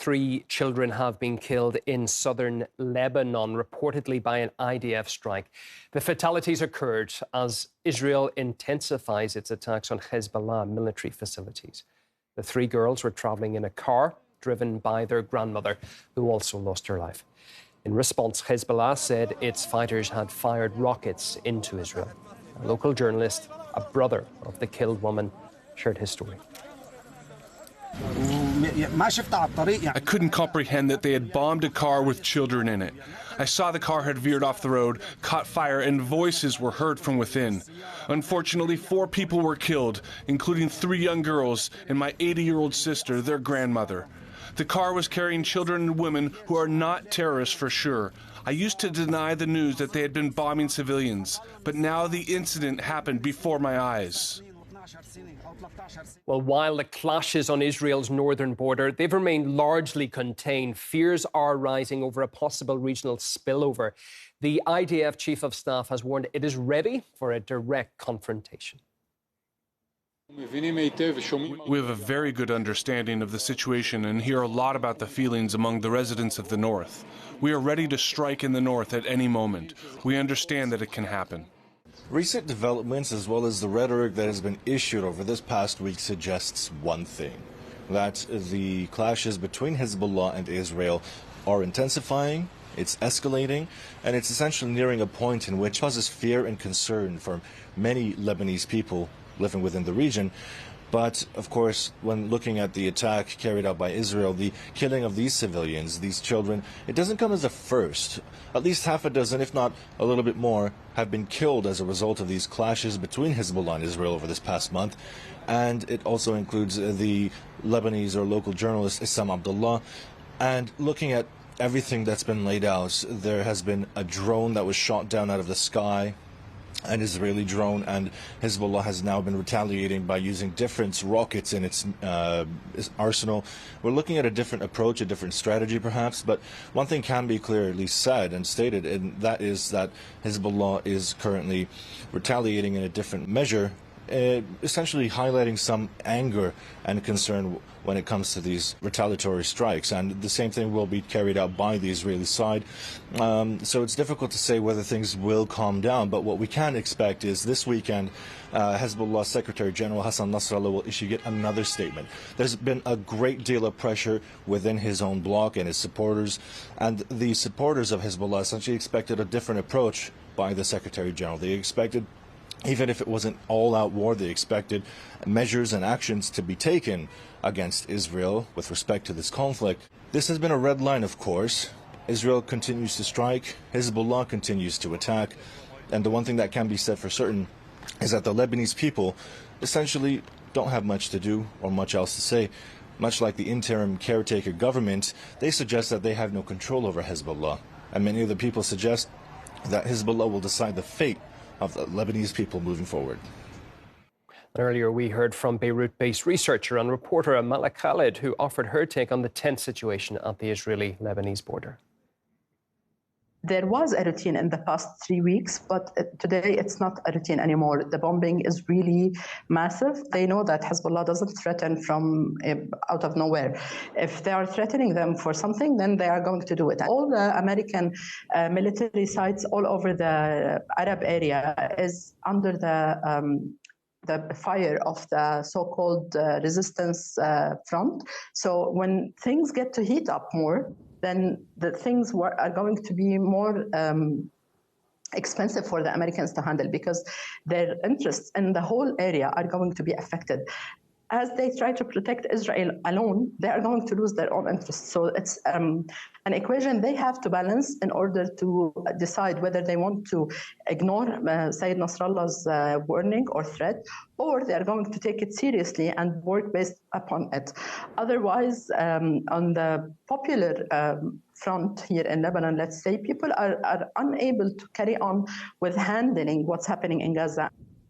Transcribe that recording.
3 children have been killed in southern Lebanon, reportedly by an IDF strike. The fatalities occurred as Israel intensifies its attacks on Hezbollah military facilities. The 3 girls were traveling in a car driven by their grandmother, who also lost her life. In response, Hezbollah said its fighters had fired rockets into Israel. A local journalist, a brother of the killed woman, shared his story. I couldn't comprehend that they had bombed a car with children in it. I saw the car had veered off the road, caught fire, and voices were heard from within. Unfortunately, 4 people were killed, including 3 young girls and my 80-year-old sister, their grandmother. The car was carrying children and women who are not terrorists for sure. I used to deny the news that they had been bombing civilians, but now the incident happened before my eyes. Well, while the clashes on Israel's northern border, they've remained largely contained, fears are rising over a possible regional spillover. The IDF Chief of Staff has warned it is ready for a direct confrontation. We have a very good understanding of the situation and hear a lot about the feelings among the residents of the north. We are ready to strike in the north at any moment. We understand that it can happen. Recent developments, as well as the rhetoric that has been issued over this past week, suggests one thing, that the clashes between Hezbollah and Israel are intensifying, it's escalating, and it's essentially nearing a point in which causes fear and concern for many Lebanese people living within the region. But, of course, when looking at the attack carried out by Israel, the killing of these civilians, these children, it doesn't come as a first. At least half a dozen, if not a little bit more, have been killed as a result of these clashes between Hezbollah and Israel over this past month. And it also includes the Lebanese or local journalist Issam Abdullah. And looking at everything that's been laid out, there has been a drone that was shot down out of the sky, an Israeli drone, and Hezbollah has now been retaliating by using different rockets in its arsenal. We're looking at a different approach, a different strategy perhaps, but one thing can be clearly said and stated, and that is that Hezbollah is currently retaliating in a different measure, essentially highlighting some anger and concern when it comes to these retaliatory strikes. And the same thing will be carried out by the Israeli side. So it's difficult to say whether things will calm down, but what we can expect is this weekend, Hezbollah Secretary General Hassan Nasrallah will issue yet another statement. There's been a great deal of pressure within his own bloc and his supporters, and the supporters of Hezbollah essentially expected a different approach by the Secretary General. They expected, even if it wasn't all-out war, they expected measures and actions to be taken against Israel with respect to this conflict. This has been a red line, of course. Israel continues to strike, Hezbollah continues to attack, and the one thing that can be said for certain is that the Lebanese people essentially don't have much to do or much else to say. Much like the interim caretaker government, they suggest that they have no control over Hezbollah, and many of the people suggest that Hezbollah will decide the fate of the Lebanese people moving forward. Earlier, we heard from Beirut-based researcher and reporter Malak Khalid, who offered her take on the tense situation at the Israeli-Lebanese border. There was a routine in the past 3 weeks, but today it's not a routine anymore. The bombing is really massive. They know that Hezbollah doesn't threaten from out of nowhere. If they are threatening them for something, then they are going to do it. All the American military sites all over the Arab area is under the fire of the so-called resistance front. So when things get to heat up more, then the things are going to be more expensive for the Americans to handle, because their interests in the whole area are going to be affected. As they try to protect Israel alone, they are going to lose their own interests. So it's an equation they have to balance in order to decide whether they want to ignore Sayyid Nasrallah's warning or threat, or they are going to take it seriously and work based upon it. Otherwise, on the popular front here in Lebanon, let's say, people are unable to carry on with handling what's happening in Gaza.